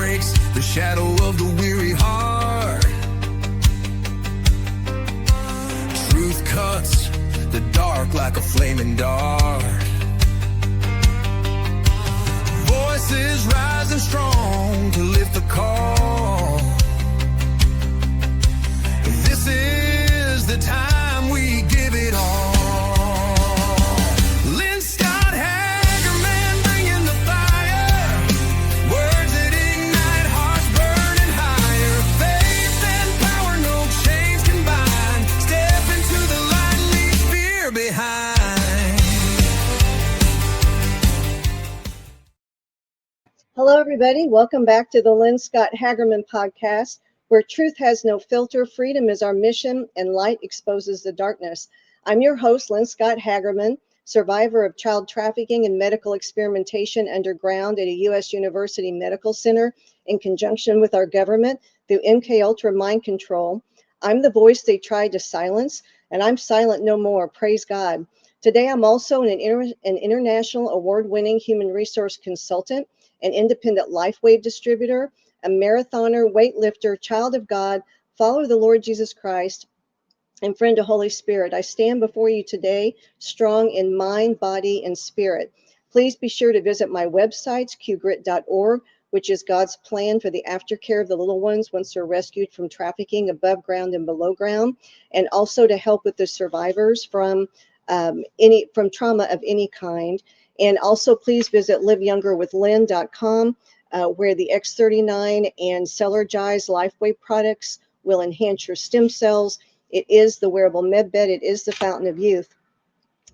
breaks the shadow of the weary heart. Truth cuts the dark like a flaming dart. Voices rising strong to lift the call. This is the time we give it all. Hello, everybody. Welcome back to the Lynn Scott Hagerman podcast, where truth has no filter, freedom is our mission, and light exposes the darkness. I'm your host, Lynn Scott Hagerman, survivor of child trafficking and medical experimentation underground at a U.S. University Medical Center in conjunction with our government through MKUltra mind control. I'm the voice they tried to silence, and I'm silent no more. Praise God. Today, I'm also an international award-winning human resource consultant, an independent LifeWave distributor, a marathoner, weightlifter, child of God, follower of the Lord Jesus Christ, and friend of Holy Spirit. I stand before you today strong in mind, body, and spirit. Please be sure to visit my websites, qgrit.org, which is God's plan for the aftercare of the little ones once they're rescued from trafficking above ground and below ground, and also to help with the survivors from trauma of any kind. And also please visit liveyongerwithlynn.com, where the X39 and Celergize LifeWave products will enhance your stem cells. It is the wearable med bed. It is the fountain of youth.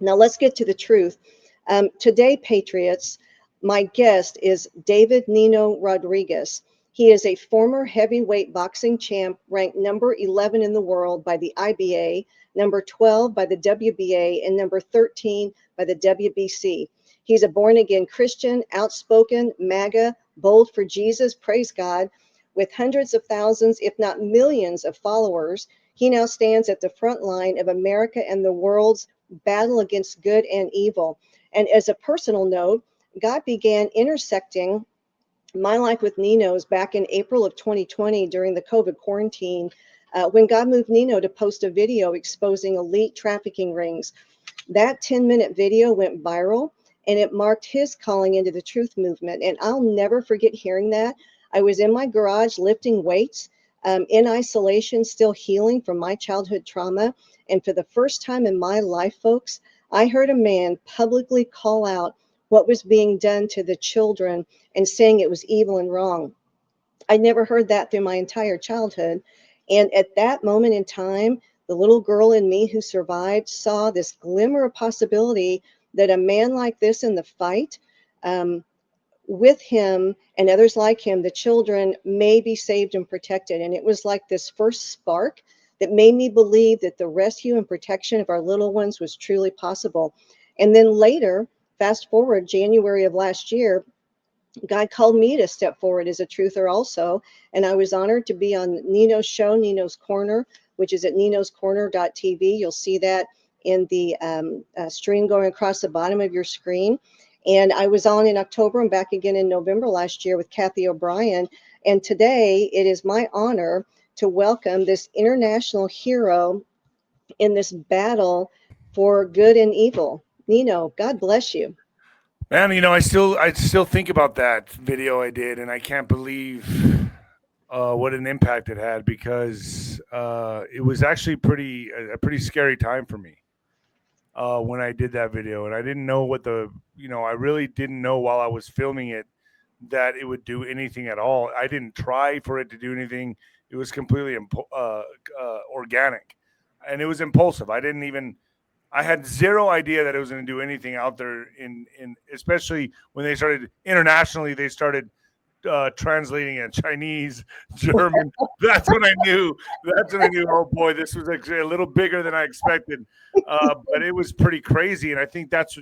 Now let's get to the truth. Today, Patriots, my guest is David Nino Rodriguez. He is a former heavyweight boxing champ, ranked number 11 in the world by the IBA, number 12 by the WBA, and number 13 by the WBC. He's a born-again Christian, outspoken, MAGA, bold for Jesus, praise God. With hundreds of thousands, if not millions of followers, he now stands at the front line of America and the world's battle against good and evil. And as a personal note, God began intersecting my life with Nino's back in April of 2020 during the COVID quarantine, when God moved Nino to post a video exposing elite trafficking rings. That 10-minute video went viral, and it marked his calling into the truth movement. And I'll never forget hearing that. I was in my garage lifting weights, in isolation, still healing from my childhood trauma. And for the first time in my life, folks, I heard a man publicly call out what was being done to the children and saying it was evil and wrong. I never heard that through my entire childhood. And at that moment in time, the little girl in me who survived saw this glimmer of possibility that a man like this in the fight, with him and others like him, the children may be saved and protected. And it was like this first spark that made me believe that the rescue and protection of our little ones was truly possible. And then later, fast forward January of last year, God called me to step forward as a truther also. And I was honored to be on Nino's show, Nino's Corner, which is at ninoscorner.tv. You'll see that in the stream going across the bottom of your screen. And I was on in October and back again in November last year with Kathy O'Brien. And today it is my honor to welcome this international hero in this battle for good and evil. Nino, God bless you. Man, I still think about that video I did, and I can't believe what an impact it had, because it was actually a pretty scary time for me when I did that video. And I didn't know I really didn't know while I was filming it that it would do anything at all. I didn't try for it to do anything. It was completely organic, and it was impulsive. I had zero idea that it was going to do anything out there in especially when they started internationally. They started translating it Chinese, German. That's when I knew. Oh boy, this was actually a little bigger than I expected. But it was pretty crazy, and I think that's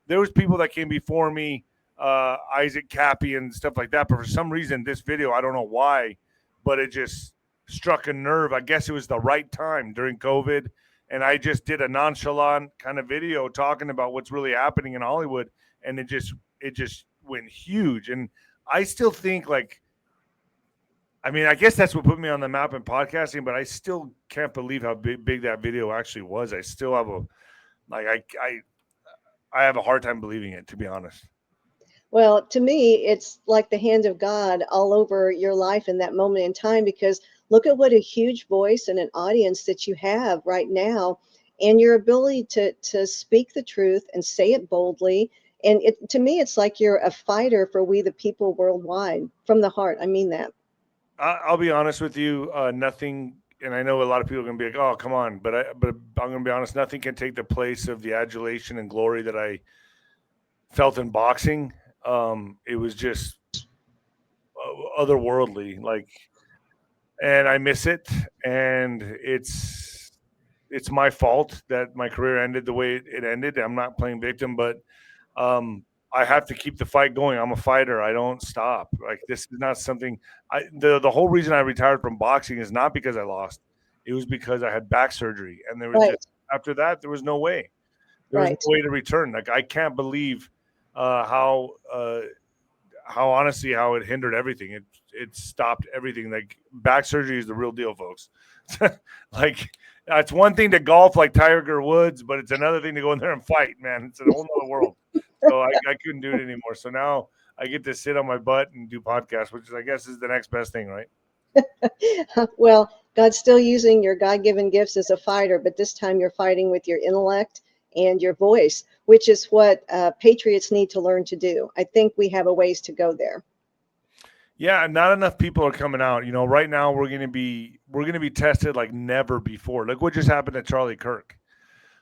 there was people that came before me, Isaac Cappy and stuff like that. But for some reason, this video, I don't know why, but it just struck a nerve. I guess it was the right time during COVID. And I just did a nonchalant kind of video talking about what's really happening in Hollywood. And it just went huge. And I still think, like, I mean, I guess that's what put me on the map in podcasting, but I still can't believe how big that video actually was. I still have a like I have a hard time believing it, to be honest. Well, to me, it's like the hand of God all over your life in that moment in time, because look at what a huge voice and an audience that you have right now, and your ability to speak the truth and say it boldly. And it, to me, it's like you're a fighter for we the people worldwide from the heart. I mean that. I'll be honest with you. Nothing, and I know a lot of people are going to be like, "Oh, come on," but I'm going to be honest. Nothing can take the place of the adulation and glory that I felt in boxing. It was just otherworldly, like, and I miss it. And it's my fault that my career ended the way it ended. I'm not playing victim, but I have to keep the fight going. I'm a fighter. I don't stop. Like, this is not something. The whole reason I retired from boxing is not because I lost. It was because I had back surgery, and there was just Right, after that there was no way. There was no right. way to return. Like, I can't believe uh, how uh, how honestly how it hindered everything. It stopped everything. Like, back surgery is the real deal, folks. Like, it's one thing to golf like Tiger Woods, but it's another thing to go in there and fight, man. It's a whole nother world. So I couldn't do it anymore. So now I get to sit on my butt and do podcasts, which is, I guess, is the next best thing, right? Well, God's still using your God given gifts as a fighter, but this time you're fighting with your intellect and your voice, which is what patriots need to learn to do. I think we have a ways to go there. Yeah, not enough people are coming out. Right now we're gonna be tested like never before. Look what just happened to Charlie Kirk.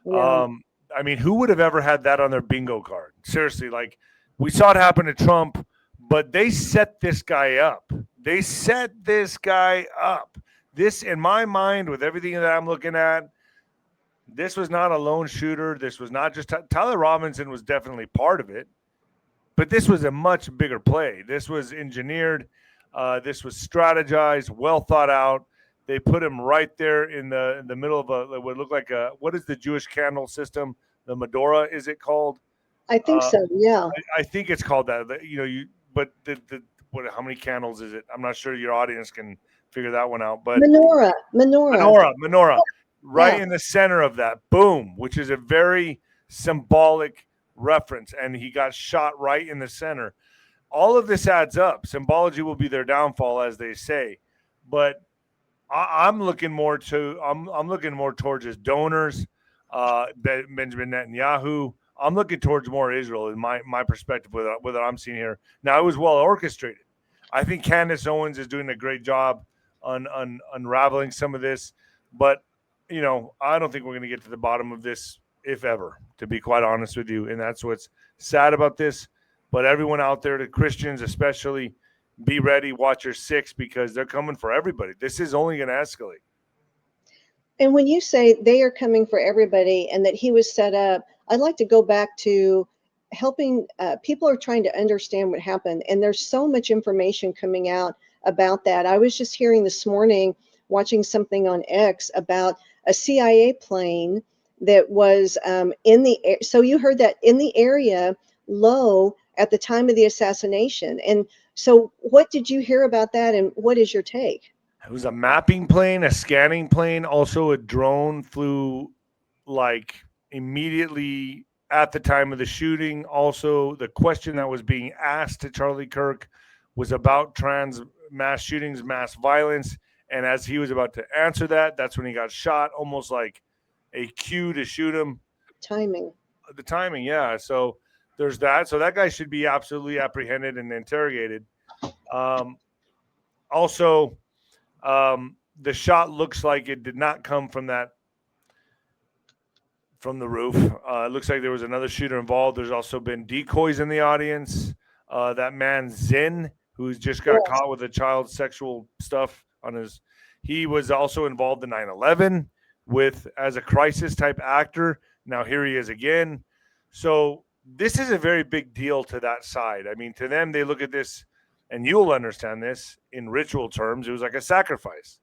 Yeah, Um, I mean, who would have ever had that on their bingo card? Seriously, like, we saw it happen to Trump, but they set this guy up. They set this guy up. This, in my mind, with everything that I'm looking at, this was not a lone shooter. This was not just Tyler Robinson was definitely part of it, but this was a much bigger play. This was engineered. This was strategized, well thought out. They put him right there in the middle of what looked like what is the Jewish candle system? The menorah, is it called? I think Uh, so. Yeah. I think it's called that. But the what? How many candles is it? I'm not sure your audience can figure that one out. But Menorah, menorah. menorah, right Yeah. in the center of that, boom, which is a very symbolic reference, and he got shot right in the center. All of this adds up. Symbology will be their downfall, as they say, but I'm looking more to I'm looking more towards his donors, Benjamin Netanyahu. I'm looking towards more Israel in my perspective with what I'm seeing here. Now, it was well orchestrated. I think Candace Owens is doing a great job on unraveling some of this, but I don't think we're going to get to the bottom of this, if ever, to be quite honest with you. And that's what's sad about this. But everyone out there, the Christians especially, be ready, watch your six, because they're coming for everybody. This is only going to escalate. And when you say they are coming for everybody and that he was set up, I'd like to go back to helping people are trying to understand what happened. And there's so much information coming out about that. I was just hearing this morning, watching something on X about a CIA plane that was in the air. So you heard that in the area low at the time of the assassination. And so what did you hear about that? And what is your take? It was a mapping plane, a scanning plane, also a drone flew like immediately at the time of the shooting. Also, the question that was being asked to Charlie Kirk was about trans mass shootings, mass violence. And as he was about to answer that, that's when he got shot, almost like a cue to shoot him. Timing. The timing, yeah. So there's that. So that guy should be absolutely apprehended and interrogated. Um, Also, the shot looks like it did not come from the roof. It looks like there was another shooter involved. There's also been decoys in the audience. That man Zin, who's just got Yes. caught with a child sexual stuff on his, he was also involved in 9/11 with as a crisis type actor. Now here he is again. So this is a very big deal to that side. I mean, to them, they look at this, and you'll understand this in ritual terms. It was like a sacrifice.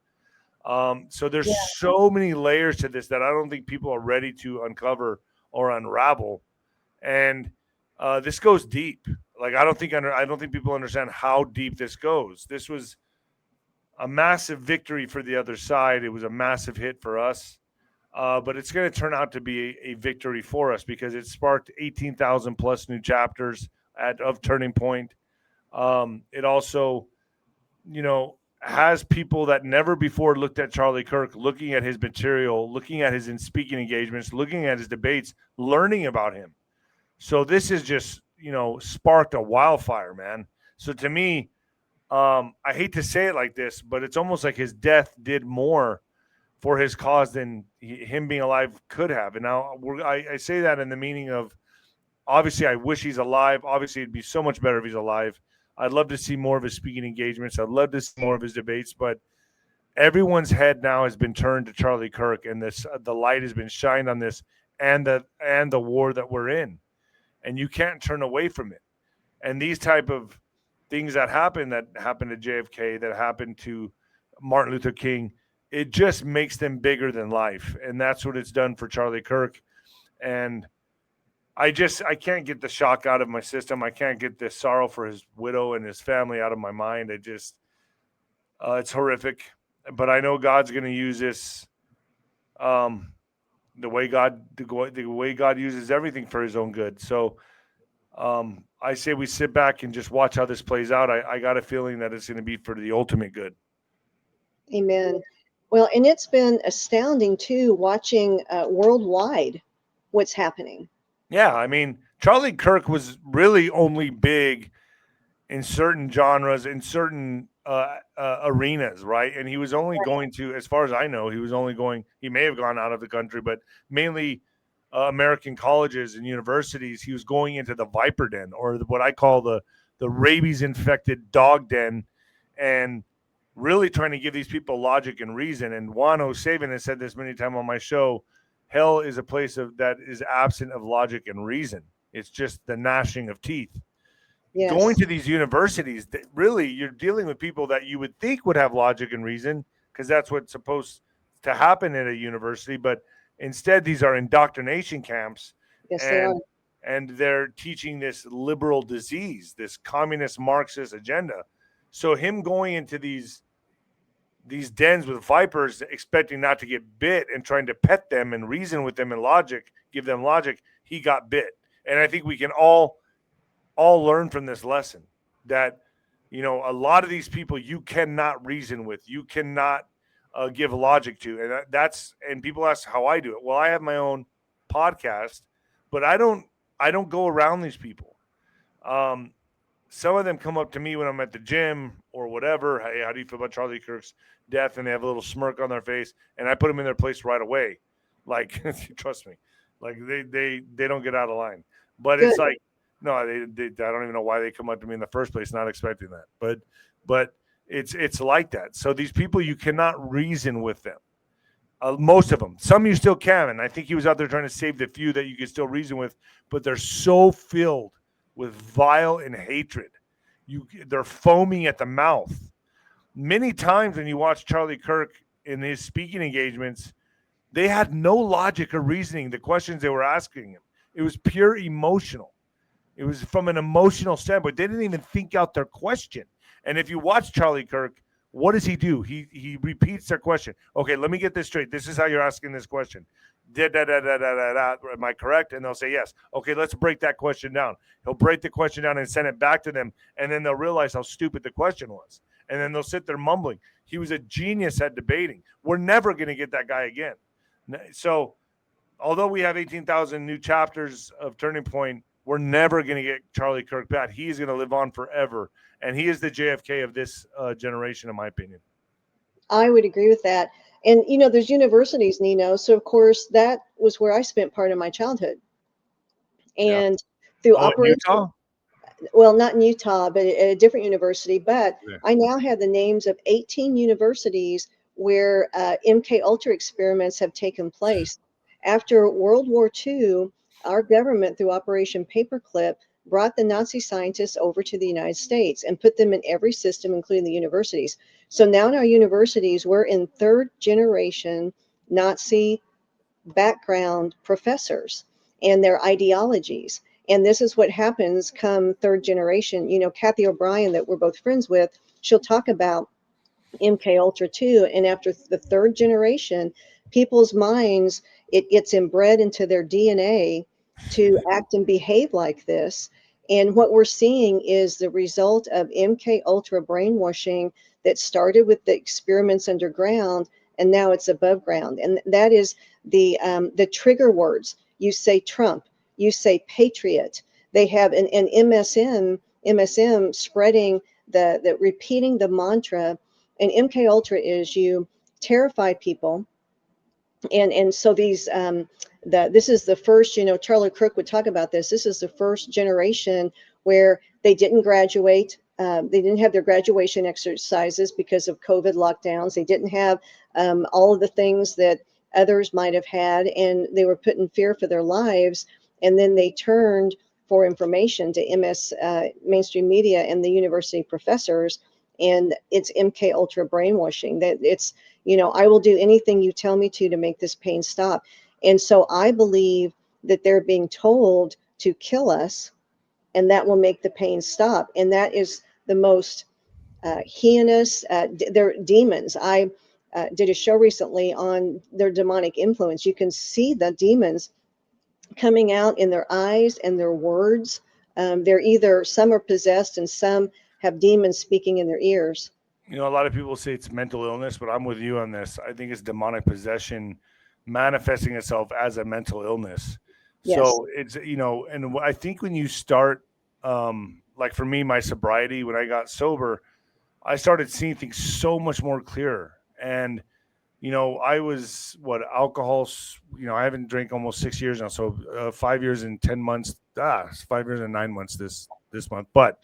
So there's Yeah. so many layers to this that I don't think people are ready to uncover or unravel. And this goes deep. Like, I don't think people understand how deep this goes. This was a massive victory for the other side. It was a massive hit for us. But it's going to turn out to be a victory for us because it sparked 18,000 plus new chapters of Turning Point. It also, has people that never before looked at Charlie Kirk, looking at his material, looking at his speaking engagements, looking at his debates, learning about him. So this is just, sparked a wildfire, man. So to me, I hate to say it like this, but it's almost like his death did more for his cause than him being alive could have. And now I say that in the meaning of, obviously, I wish he's alive. Obviously, it'd be so much better if he's alive. I'd love to see more of his speaking engagements. I'd love to see more of his debates, but everyone's head now has been turned to Charlie Kirk, and the light has been shined on this and the war that we're in, and you can't turn away from it. And these type of things that happened to JFK, that happened to Martin Luther King, it just makes them bigger than life, and that's what it's done for Charlie Kirk. And I can't get the shock out of my system. I can't get the sorrow for his widow and his family out of my mind. It's horrific, but I know God's going to use this, the way God uses everything for his own good. So I say we sit back and just watch how this plays out. I got a feeling that it's going to be for the ultimate good. Amen. Well, and it's been astounding too, watching worldwide what's happening. Yeah, I mean, Charlie Kirk was really only big in certain genres, in certain arenas, right? And he was only going to, as far as I know, he may have gone out of the country, but mainly American colleges and universities. He was going into the viper den, or what I call the rabies-infected dog den, and really trying to give these people logic and reason. And Juan O'Savin has said this many times on my show, hell is a place that is absent of logic and reason. It's just the gnashing of teeth. Yes. Going to these universities, really, you're dealing with people that you would think would have logic and reason, because that's what's supposed to happen at a university. But instead, these are indoctrination camps. Yes, they are. And they're teaching this liberal disease, this communist Marxist agenda. So him going into these dens with vipers, expecting not to get bit, and trying to pet them and reason with them and give them logic, he got bit. And I think we can all learn from this lesson that, a lot of these people you cannot reason with, you cannot give logic to. And people ask how I do it. Well, I have my own podcast, but I don't go around these people. Some of them come up to me when I'm at the gym or whatever. Hey, how do you feel about Charlie Kirk's death? And they have a little smirk on their face, and I put them in their place right away. Like, trust me, like they don't get out of line. But Good. It's like, no, they I don't even know why they come up to me in the first place, not expecting that. But it's like that. So these people, you cannot reason with them. Most of them. Some you still can, and I think he was out there trying to save the few that you can still reason with. But they're so filled with vile and hatred. They're foaming at the mouth. Many times when you watch Charlie Kirk in his speaking engagements, they had no logic or reasoning. The questions they were asking him, it was pure emotional. It was from an emotional standpoint. They didn't even think out their question. And if you watch Charlie Kirk, what does he do? He repeats their question. Okay, let me get this straight. This is how you're asking this question. Am I correct? And they'll say yes. Okay, let's break that question down. He'll break the question down and send it back to them, and then they'll realize how stupid the question was. And then they'll sit there mumbling. He was a genius at debating. We're never going to get that guy again. So, although we have 18,000 new chapters of Turning Point, we're never going to get Charlie Kirk back. He's going to live on forever, and he is the JFK of this generation, in my opinion. I would agree with that. And, there's universities, Nino. So, of course, that was where I spent part of my childhood. And through Operation, Utah? Well, not in Utah, but at a different university. But I now have the names of 18 universities where MK Ultra experiments have taken place. After World War II, our government, through Operation Paperclip, brought the Nazi scientists over to the United States and put them in every system, including the universities. So now in our universities, we're in third generation Nazi background professors and their ideologies. And this is what happens come third generation. Kathy O'Brien, that we're both friends with, she'll talk about MK Ultra 2, and after the third generation, people's minds, it gets inbred into their DNA to act and behave like this. And what we're seeing is the result of MK Ultra brainwashing that started with the experiments underground, and now it's above ground. And that is the trigger words. You say Trump, you say patriot. They have an MSM spreading the repeating the mantra. And MK Ultra is you terrify people, and so these this is the first, Charlie Kirk would talk about this. This is the first generation where they didn't graduate. They didn't have their graduation exercises because of COVID lockdowns. They didn't have all of the things that others might have had, and they were put in fear for their lives. And then they turned for information to mainstream media and the university professors, and it's MK Ultra brainwashing. That it's, I will do anything you tell me to make this pain stop. And so I believe that they're being told to kill us, and that will make the pain stop. And that is the most heinous. They're demons. I did a show recently on their demonic influence. You can see the demons coming out in their eyes and their words. They're either, some are possessed and some have demons speaking in their ears. A lot of people say it's mental illness, but I'm with you on this. I think it's demonic possession manifesting itself as a mental illness. Yes. So it's, and I think when you start, like for me, my sobriety, when I got sober, I started seeing things so much more clearer. And, I was alcohol, I haven't drank almost 6 years now. So 5 years and 10 months, 5 years and 9 months this month. But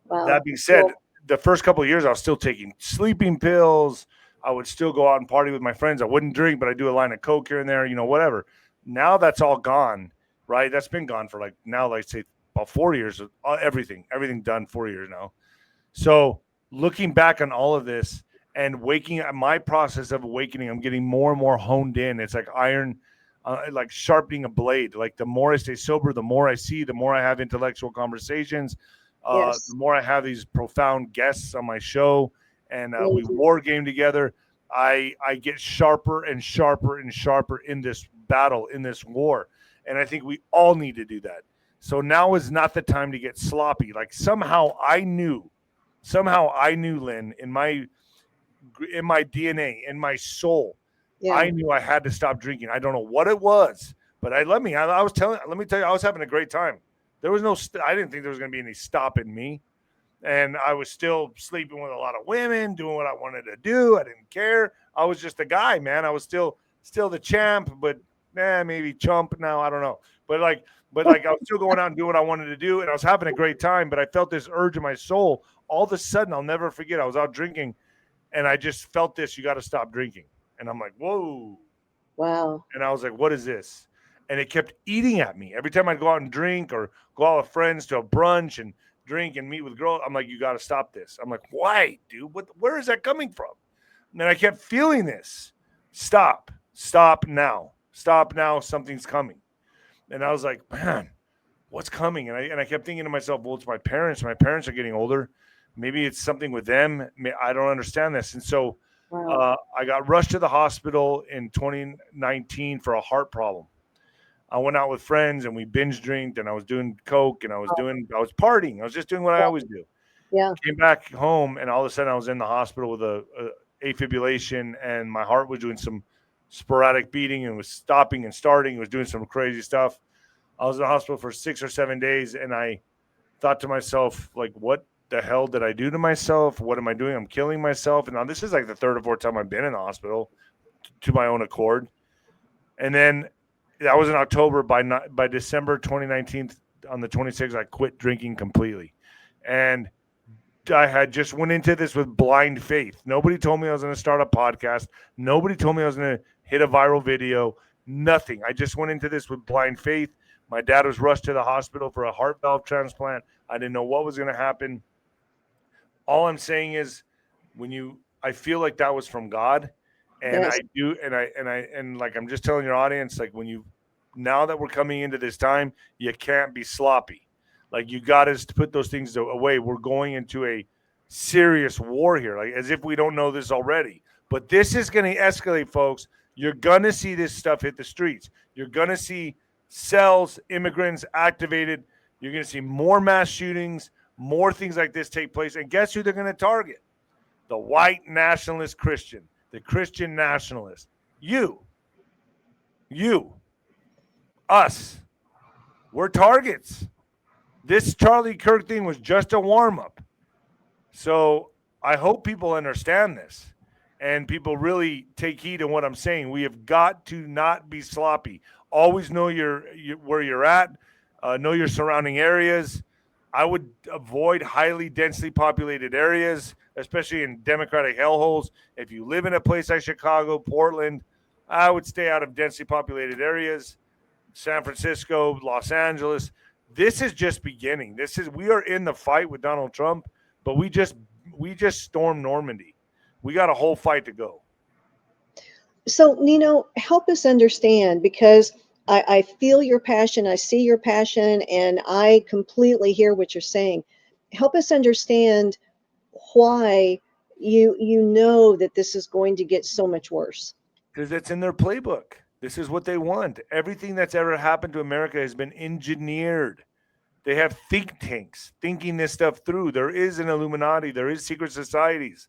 Wow. that being said, Well, the first couple of years, I was still taking sleeping pills. I would still go out and party with my friends. I wouldn't drink, but I do a line of Coke here and there, whatever. Now that's all gone, right? That's been gone for say about 4 years. Everything done 4 years now. So looking back on all of this and my process of awakening, I'm getting more and more honed in. It's like iron, like sharpening a blade. Like the more I stay sober, the more I see, the more I have intellectual conversations. yes. The more I have these profound guests on my show, and we Mhm. war game together, I get sharper and sharper and sharper in this battle, in this war. And I think we all need to do that. So now is not the time to get sloppy. Like somehow I knew, Lynn, in my DNA, in my soul, Yeah. I knew I had to stop drinking. I don't know what it was, but let me tell you, I was having a great time. There was I didn't think there was going to be any stopping me. And I was still sleeping with a lot of women, doing what I wanted to do. I didn't care. I was just a guy, man. I was still the champ, but maybe chump now. I don't know. But I was still going out and doing what I wanted to do. And I was having a great time, but I felt this urge in my soul. All of a sudden, I'll never forget, I was out drinking and I just felt this, you got to stop drinking. And I'm like, whoa. Wow. And I was like, what is this? And it kept eating at me. Every time I'd go out and drink or go out with friends to a brunch and drink and meet with girls, I'm like, you got to stop this. I'm like, why, dude? Where is that coming from? And then I kept feeling this. Stop now. Something's coming. And I was like, man, what's coming? And I kept thinking to myself, well, it's my parents. My parents are getting older. Maybe it's something with them. I don't understand this. And so Wow. I got rushed to the hospital in 2019 for a heart problem. I went out with friends and we binge drinked and I was doing Coke and I was partying. I was just doing what I always do. Yeah. Came back home and all of a sudden I was in the hospital with a afibrillation and my heart was doing some sporadic beating and was stopping and starting. It was doing some crazy stuff. I was in the hospital for 6 or 7 days and I thought to myself, like, what the hell did I do to myself? What am I doing? I'm killing myself. And now this is like the third or fourth time I've been in the hospital to my own accord. And then that was in October. By December 2019, on the 26th, I quit drinking completely. And I had just went into this with blind faith. Nobody told me I was going to start a podcast. Nobody told me I was going to hit a viral video. Nothing. I just went into this with blind faith. My dad was rushed to the hospital for a heart valve transplant. I didn't know what was going to happen. All I'm saying is I feel like that was from God. And Yes. I do. And like, I'm just telling your audience, like now that we're coming into this time, you can't be sloppy. Like you got to put those things away. We're going into a serious war here, like as if we don't know this already. But this is going to escalate, folks. You're going to see this stuff hit the streets. You're going to see cells, immigrants activated. You're going to see more mass shootings, more things like this take place. And guess who they're going to target? The white nationalist Christian, the Christian nationalist. You, us. We're targets. This Charlie Kirk thing was just a warm-up. So I hope people understand this and people really take heed of what I'm saying. We have got to not be sloppy. Always know where you're at, know your surrounding areas. I would avoid highly densely populated areas, especially in Democratic hellholes. If you live in a place like Chicago, Portland, I would stay out of densely populated areas. San Francisco, Los Angeles. This is just beginning. We are in the fight with Donald Trump, but we just stormed Normandy. We got a whole fight to go. So, Nino, help us understand, because I feel your passion, I see your passion, and I completely hear what you're saying. Help us understand why you know that this is going to get so much worse. Because it's in their playbook. This is what they want. Everything that's ever happened to America has been engineered. They have think tanks thinking this stuff through. There is an Illuminati. There is secret societies.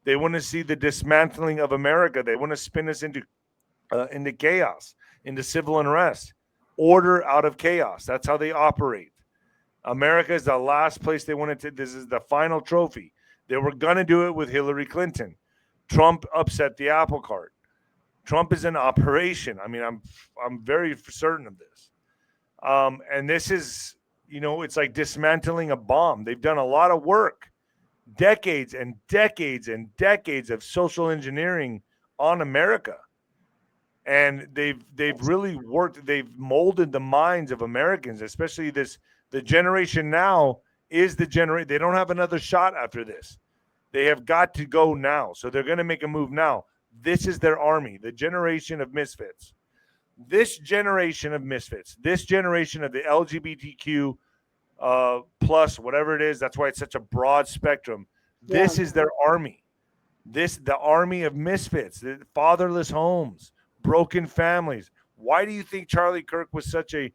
They want to see the dismantling of America. They want to spin us into chaos, into civil unrest, order out of chaos. That's how they operate. America is the last place they wanted to. This is the final trophy. They were going to do it with Hillary Clinton. Trump upset the apple cart. Trump is an operation. I mean, I'm very certain of this. And this is, it's like dismantling a bomb. They've done a lot of work, decades and decades and decades of social engineering on America. And they've really worked. They've molded the minds of Americans, especially the generation now is the generation. They don't have another shot after this. They have got to go now. So they're going to make a move now. This is their army, the generation of misfits. This generation of misfits, this generation of the LGBTQ plus, whatever it is, that's why it's such a broad spectrum. This is their army. The army of misfits, the fatherless homes, broken families. Why do you think Charlie Kirk was such a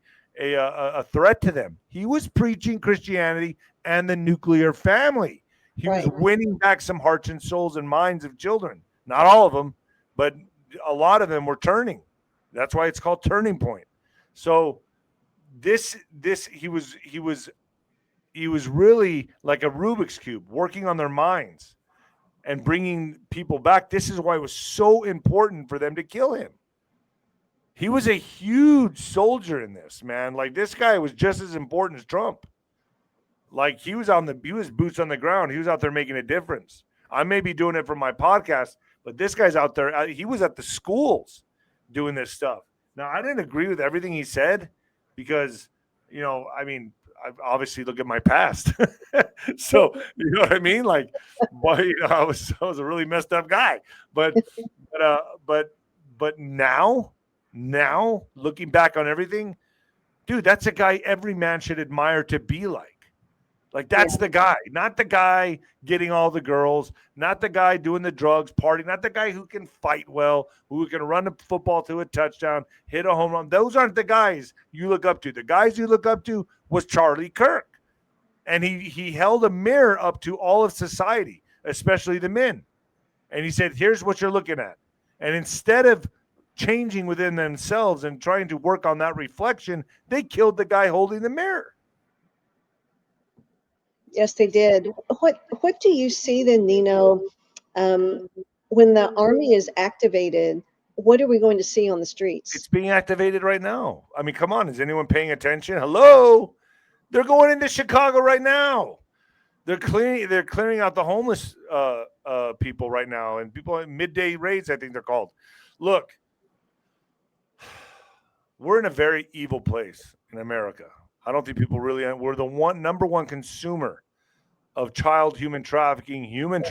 threat to them? He was preaching Christianity and the nuclear family. He was winning back some hearts and souls and minds of children. Not all of them, but a lot of them were turning. That's why it's called Turning Point. So he was really like a Rubik's Cube, working on their minds and bringing people back. This is why it was so important for them to kill him. He was a huge soldier in this, man. Like, this guy was just as important as Trump. Like, he was boots on the ground. He was out there making a difference. I may be doing it for my podcast, but this guy's out there. He was at the schools doing this stuff. Now, I didn't agree with everything he said because, I mean, I obviously look at my past. So, you know what I mean? Like, boy, I was a really messed up guy. But now looking back on everything, dude, that's a guy every man should admire to be like. Like, that's the guy, not the guy getting all the girls, not the guy doing the drugs, party, not the guy who can fight well, who can run a football to a touchdown, hit a home run. Those aren't the guys you look up to. The guys you look up to was Charlie Kirk. And he held a mirror up to all of society, especially the men. And he said, here's what you're looking at. And instead of changing within themselves and trying to work on that reflection, they killed the guy holding the mirror. Yes, they did. What do you see then, Nino, when the army is activated? What are we going to see on the streets? It's being activated right now. I mean, come on. Is anyone paying attention? Hello? They're going into Chicago right now. They're clearing out the homeless people right now, and people in midday raids, I think they're called. Look, we're in a very evil place in America. I don't think people really. We're the number one consumer of child human trafficking, Yes,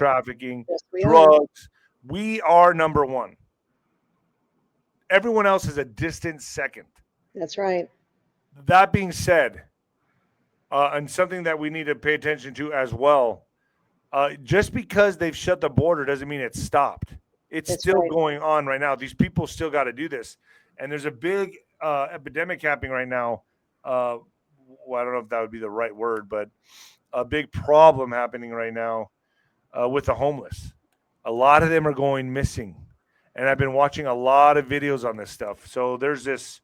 drugs. We are number one. Everyone else is a distant second. That's right. That being said, and something that we need to pay attention to as well, Just because they've shut the border doesn't mean it's stopped. It's That's still right. going on right now. These people still got to do this, and there's a big epidemic happening right now. Well, I don't know if that would be the right word, but a big problem happening right now with the homeless. A lot of them are going missing, and I've been watching a lot of videos on this stuff. So there's this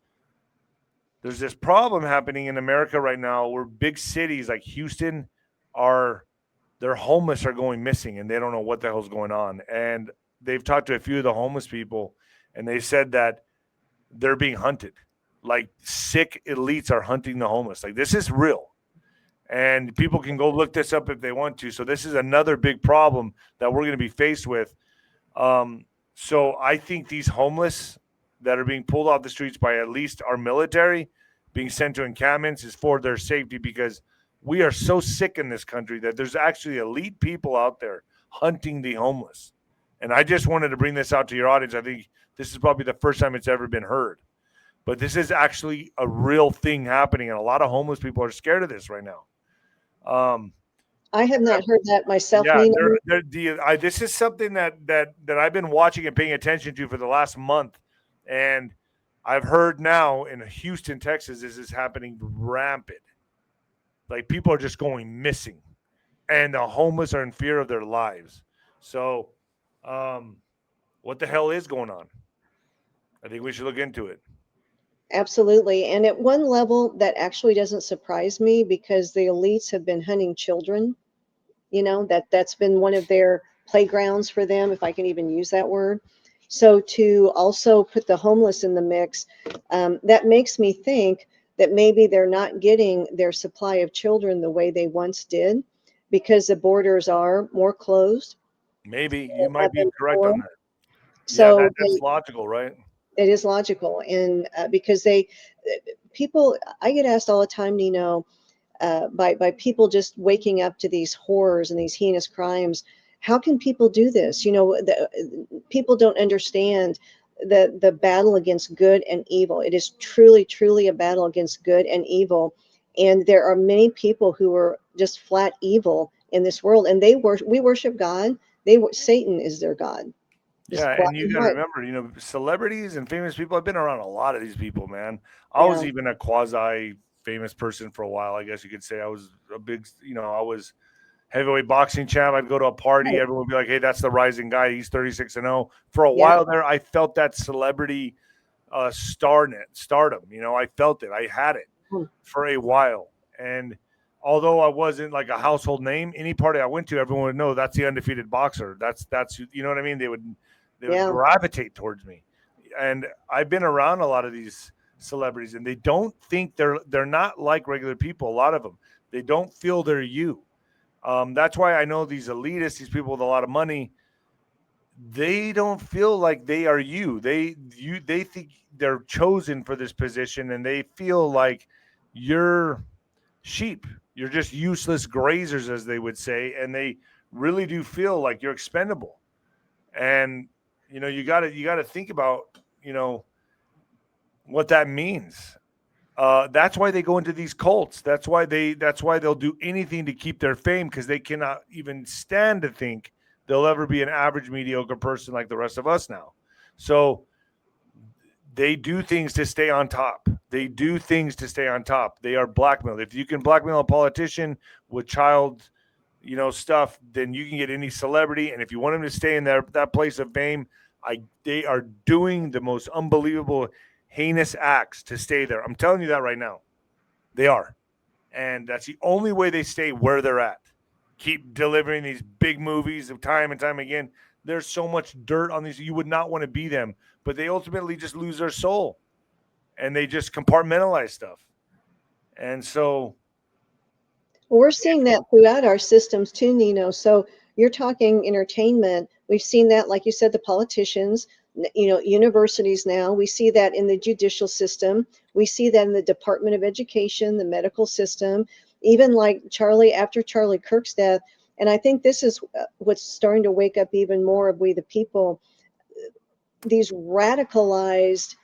problem happening in America right now where big cities like Houston are their homeless are going missing and they don't know what the hell's going on. And they've talked to a few of the homeless people and they said that they're being hunted. Like sick elites are hunting the homeless. Like this is real. And people can go look this up if they want to. So this is another big problem that we're going to be faced with. Um, so I think these homeless that are being pulled off the streets by at least our military being sent to encampments is for their safety because we are so sick in this country that there's actually elite people out there hunting the homeless. And I just wanted to bring this out to your audience. I think this is probably the first time it's ever been heard. But this is actually a real thing happening, and a lot of homeless people are scared of this right now. Um, I have not heard that myself, yeah, Nino. this is something that I've been watching and paying attention to for the last month, and I've heard now in Houston, Texas, this is happening rampant. Like people are just going missing, and the homeless are in fear of their lives. So, um, what the hell is going on? I think we should look into it. Absolutely. And at one level, that actually doesn't surprise me because the elites have been hunting children. That's been one of their playgrounds for them, if I can even use that word. So to also put the homeless in the mix, that makes me think that maybe they're not getting their supply of children the way they once did because the borders are more closed Maybe than you they have might be been correct on before. that. Yeah, So that's logical, right? it is logical. And because people, I get asked all the time, Nino, by people just waking up to these horrors and these heinous crimes. How can people do this? People don't understand the battle against good and evil. It is truly, truly a battle against good and evil. And there are many people who are just flat evil in this world, and we worship God. Satan is their God. Yeah, Just black and you and got to white. remember, celebrities and famous people. I've been around a lot of these people, man. I Yeah, was even a quasi famous person for a while. I guess you could say I was a big, I was heavyweight boxing champ. I'd go to a party, right. everyone would be like, "Hey, that's the rising guy. He's 36-0." For a Yeah. while there, I felt that celebrity stardom. I felt it. I had it Hmm. for a while, and although I wasn't like a household name, any party I went to, everyone would know that's the undefeated boxer. That's you know what I mean. They would Yeah. gravitate towards me, and I've been around a lot of these celebrities, and they don't think they're not like regular people. A lot of them, they don't feel they're you. That's why I know these elitists, these people with a lot of money, they don't feel like they are you. They think they're chosen for this position, and they feel like you're sheep. You're just useless grazers, as they would say, and they really do feel like you're expendable. And you got to think about you know what that means. That's why they go into these cults. That's why they'll do anything to keep their fame because they cannot even stand to think they'll ever be an average mediocre person like the rest of us now. So they do things to stay on top. They do things to stay on top. They are blackmailed. If you can blackmail a politician with child, stuff, then you can get any celebrity. And if you want them to stay in that place of fame, they are doing the most unbelievable, heinous acts to stay there. I'm telling you that right now. They are. And that's the only way they stay where they're at. Keep delivering these big movies of time and time again. There's so much dirt on these. You would not want to be them, but they ultimately just lose their soul and they just compartmentalize stuff. And so, We're seeing that throughout our systems too, Nino. So you're talking entertainment. We've seen that, like you said, the politicians, universities now. We see that in the judicial system. We see that in the Department of Education, the medical system, even like after Charlie Kirk's death. And I think this is what's starting to wake up even more of we the people, these radicalized,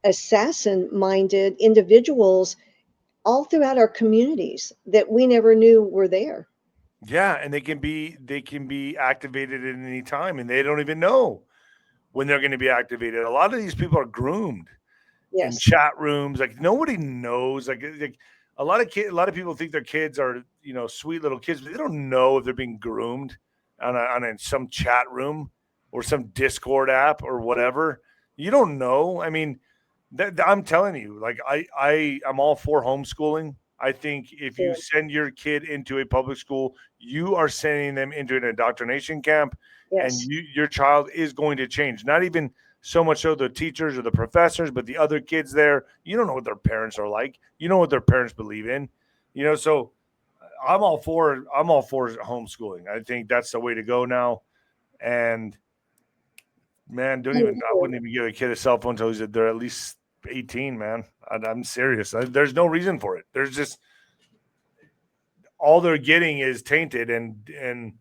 assassin minded individuals all throughout our communities that we never knew were there. Yeah, and they can be activated at any time, and they don't even know when they're going to be activated. A lot of these people are groomed in Yes, chat rooms. Like nobody knows. Like a lot of people think their kids are sweet little kids, but they don't know if they're being groomed on some chat room or some Discord app or whatever. You don't know. I mean, I'm telling you, like I'm all for homeschooling. I think if you yeah, send your kid into a public school, you are sending them into an indoctrination camp, and yes, your child is going to change. Not even so much so the teachers or the professors, but the other kids there. You don't know what their parents are like. You know what their parents believe in. So I'm all for homeschooling. I think that's the way to go now. And man, I I wouldn't even give a kid a cell phone until they're at least 18, man. I'm serious. There's no reason for it. There's just all they're getting is tainted, and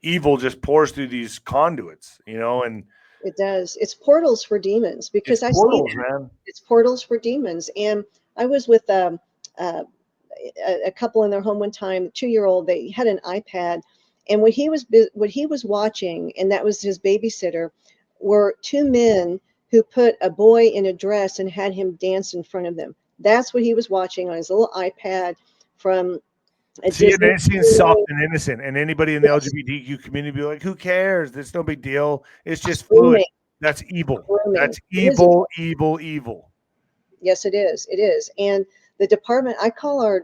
evil just pours through these conduits, and it does. It's portals for demons it's because I see portals, that. man. It's portals for demons. And I was with uh, a couple in their home one time, 2 year old. They had an iPad, and what he was watching, and that was his babysitter, were two men who put a boy in a dress and had him dance in front of them. That's what he was watching on his little iPad from a See, and Disney. it seems soft and innocent, and anybody in the Yes, LGBTQ community be like, "Who cares? It's no big deal. It's just fluid." grooming, That's evil. grooming. That's It is evil, evil, evil. Yes, it is. It is. And the department, I call it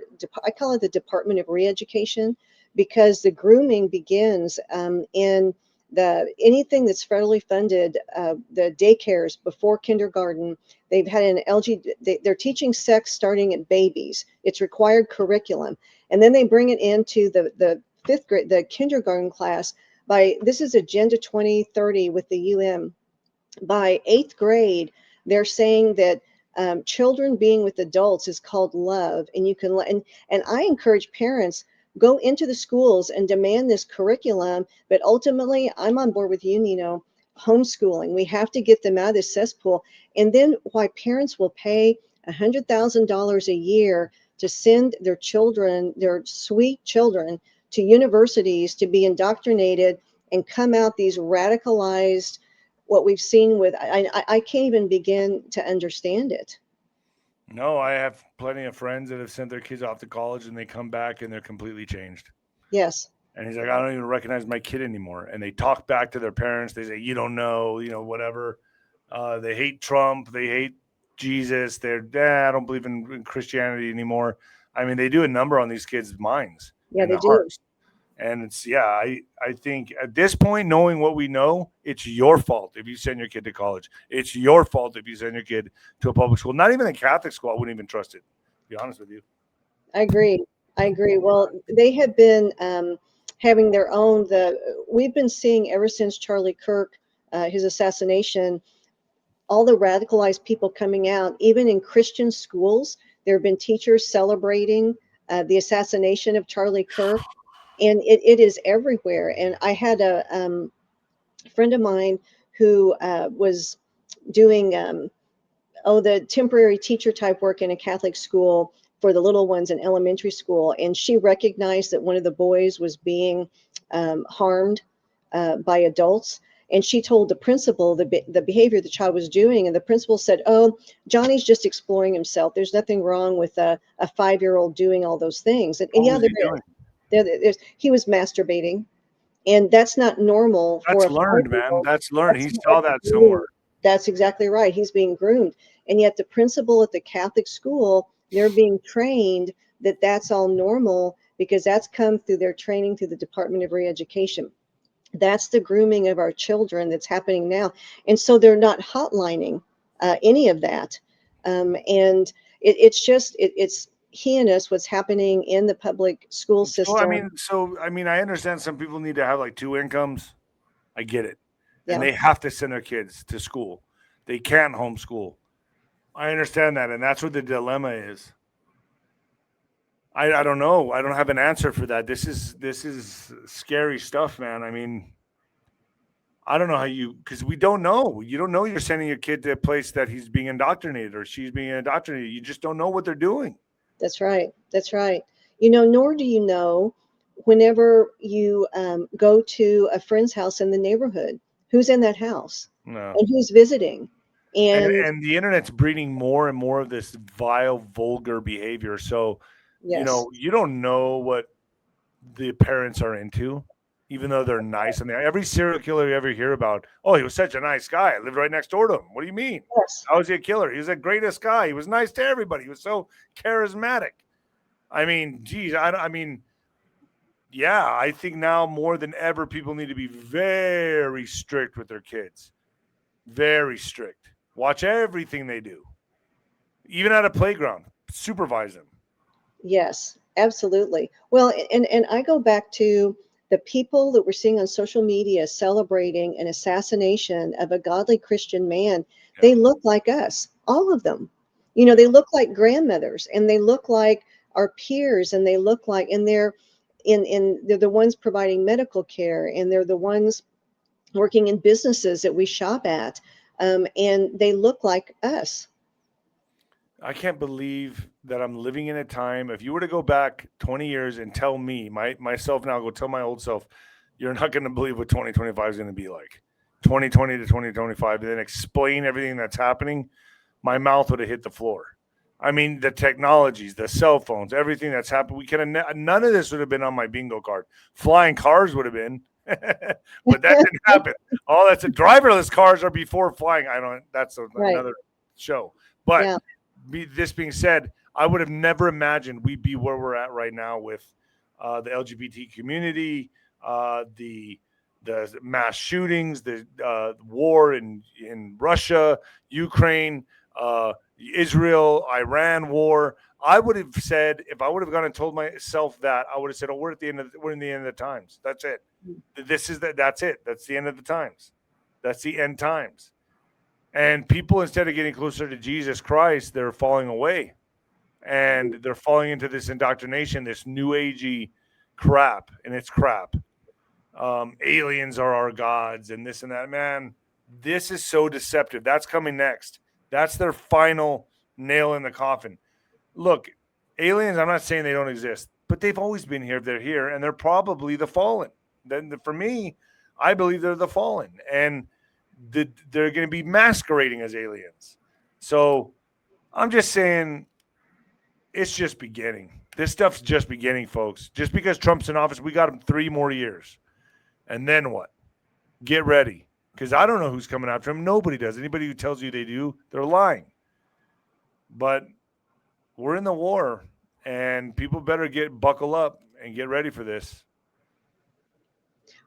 the Department of Reeducation, because the grooming begins in the anything that's federally funded, the daycares before kindergarten. They've had an they're teaching sex starting at babies. It's required curriculum, and then they bring it into the fifth grade, the kindergarten class. This is Agenda 2030 with the UN. By eighth grade, they're saying that children being with adults is called love, and you can and I encourage parents, go into the schools and demand this curriculum. But ultimately, I'm on board with you, Nino. Homeschooling, we have to get them out of this cesspool. And then why parents will pay $100,000 a year to send their children, their sweet children, to universities to be indoctrinated and come out these radicalized, what we've seen with, I can't even begin to understand it. No, I have plenty of friends that have sent their kids off to college, and they come back and they're completely changed. Yes, And he's like, I don't even recognize my kid anymore. And they talk back to their parents. They say, you don't know, whatever. They hate Trump. They hate Jesus. I don't believe in Christianity anymore. I mean, they do a number on these kids' minds yeah, and they their do. hearts. And I think at this point, knowing what we know, it's your fault if you send your kid to college. It's your fault if you send your kid to a public school. Not even a Catholic school. I wouldn't even trust it, to be honest with you. I agree. I agree. Well, they have been having their own. We've been seeing ever since Charlie Kirk, his assassination, all the radicalized people coming out, even in Christian schools. There have been teachers celebrating the assassination of Charlie Kirk, and it is everywhere. And I had a friend of mine who was doing the temporary teacher type work in a Catholic school for the little ones in elementary school, and she recognized that one of the boys was being harmed by adults. And she told the principal the behavior the child was doing, and the principal said, "Oh, Johnny's just exploring himself. There's nothing wrong with a 5-year-old doing all those things." And What yeah, was there he is. doing? He was masturbating, and that's not normal for That's a learned, man. 5-year-old. That's learned. That's, He saw that's that somewhere. groomed. That's exactly right. He's being groomed. And yet the principal at the Catholic school, they're being trained that that's all normal because that's come through their training through the Department of Reeducation. That's the grooming of our children that's happening now. And so they're not hotlining any of that. And it's heinous what's happening in the public school system. I mean, I understand some people need to have like two incomes. I get it, and Yeah, they have to send their kids to school. They can't homeschool. I understand that, and that's what the dilemma is. I don't know. I don't have an answer for that. This is scary stuff, man. I mean, I don't know because we don't know. You don't know you're sending your kid to a place that he's being indoctrinated or she's being indoctrinated. You just don't know what they're doing. that's right. That's right. Nor do you know whenever you go to a friend's house in the neighborhood, who's in that house No. and who's visiting? And And the internet's breeding more and more of this vile, vulgar behavior. So, yes, you don't know what the parents are into, even though they're nice. And every serial killer you ever hear about, oh, he was such a nice guy. I lived right next door to him. What do you mean? yes, How was he a killer? He was the greatest guy. He was nice to everybody. He was so charismatic. I mean, geez, I mean, yeah, I think now more than ever, people need to be very strict with their kids. Very strict. Watch everything they do, even at a playground. Supervise them. yes, absolutely. Well, and I go back to the people that we're seeing on social media celebrating an assassination of a godly Christian man. Yeah, They look like us, all of them. yeah. They look like grandmothers, and they look like our peers, and they look like, and they're the ones providing medical care, and they're the ones working in businesses that we shop at, and they look like us. I can't believe that I'm living in a time. If you were to go back 20 years and tell me, myself now, go tell my old self, you're not going to believe what 2025 is going to be like. 2020 to 2025, and then explain everything that's happening, my mouth would have hit the floor. I mean, the technologies, the cell phones, everything that's happened, none of this would have been on my bingo card. Flying cars would have been, but that didn't happen. All that's driverless cars are before flying. That's Right. another show. But Yeah. this being said, I would have never imagined we'd be where we're at right now with the LGBT community, the mass shootings, the war in Russia, Ukraine, Israel, Iran war. I would have said, if I would have gone and told myself that, I would have said, "Oh, we're in the end of the times. That's it. That's it. That's the end of the times. That's the end times." And people, instead of getting closer to Jesus Christ, they're falling away, and they're falling into this indoctrination, this new agey crap, and it's crap. Aliens are our gods, and this and that. Man, this is so deceptive. That's coming next. That's their final nail in the coffin. Look, aliens, I'm not saying they don't exist, but they've always been here. They're here, and they're probably the fallen. Then for me, I believe they're the fallen, and they're going to be masquerading as aliens. So I'm just saying, it's just beginning. This stuff's just beginning, folks. Just because Trump's in office, we got him 3 more years. And then what? Get ready. Because I don't know who's coming after him. Nobody does. Anybody who tells you they do, they're lying. But we're in the war, and people better buckle up and get ready for this.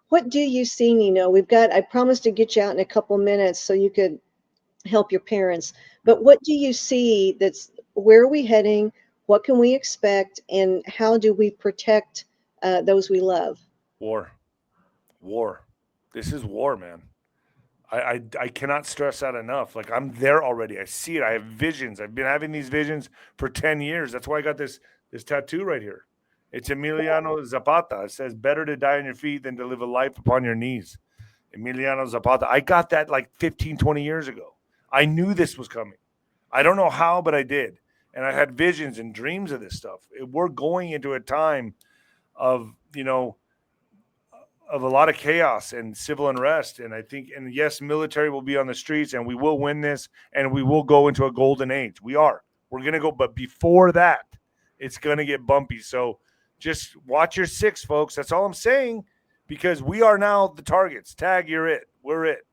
What do you see, Nino? I promised to get you out in a couple minutes so you could help your parents. But what do you see where are we heading? What can we expect? And how do we protect those we love? War. This is war, man. I cannot stress that enough. Like, I'm there already. I see it. I have visions. I've been having these visions for 10 years. That's why I got this tattoo right here. It's Emiliano Zapata. It says, "Better to die on your feet than to live a life upon your knees." Emiliano Zapata. I got that like 15, 20 years ago. I knew this was coming. I don't know how, but I did. And I had visions and dreams of this stuff. We're going into a time of, of a lot of chaos and civil unrest. And I think, and yes, military will be on the streets, and we will win this, and we will go into a golden age. We're going to go. But before that, it's going to get bumpy. So just watch your 6, folks. That's all I'm saying, because we are now the targets. Tag, you're it. We're it.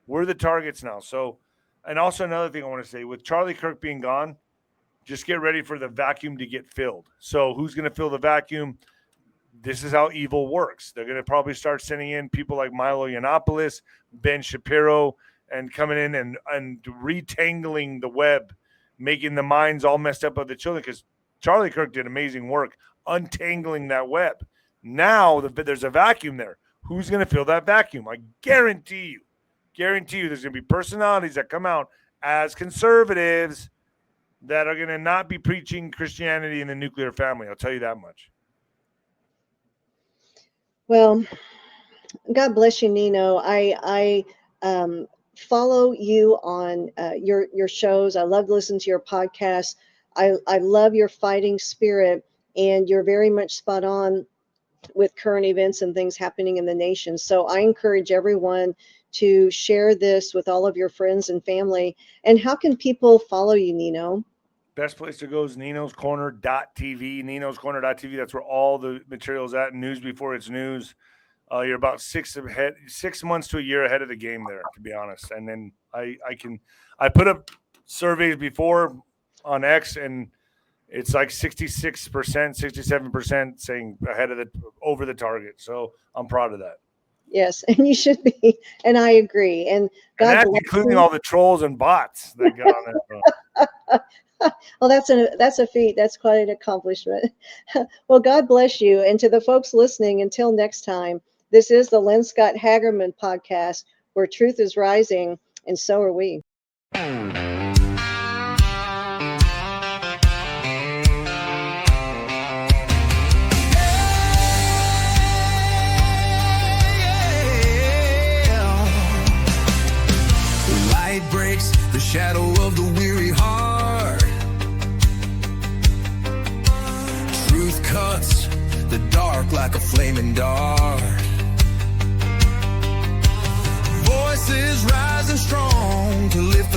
We're the targets now. So, and also another thing I want to say, with Charlie Kirk being gone, just get ready for the vacuum to get filled. So who's going to fill the vacuum? This is how evil works. They're going to probably start sending in people like Milo Yiannopoulos, Ben Shapiro, and coming in and retangling the web, making the minds all messed up of the children, because Charlie Kirk did amazing work untangling that web. Now there's a vacuum there. Who's going to fill that vacuum? I guarantee you there's going to be personalities that come out as conservatives that are going to not be preaching Christianity in the nuclear family. I'll tell you that much. Well, God bless you, Nino. I follow you on your shows. I love to listen to your podcast. I love your fighting spirit, and you're very much spot on with current events and things happening in the nation. So I encourage everyone to share this with all of your friends and family. And how can people follow you, Nino? Best place to go is ninoscorner.tv. Ninoscorner.tv. That's where all the material's at. News before it's news. You're about 6 months to a year ahead of the game there, to be honest. And then I put up surveys before on X, and it's like 66%, 67% saying over the target. So I'm proud of that. Yes, and you should be, and I agree. And God that's bless including you. all the trolls and bots that get on there. Well, that's a feat. That's quite an accomplishment. Well, God bless you. And to the folks listening, until next time, this is the Lynn Scott Hagerman podcast, where truth is rising, and so are we. Light breaks the shadow of the weary heart. Truth cuts the dark like a flaming dart. Voices rising strong to lift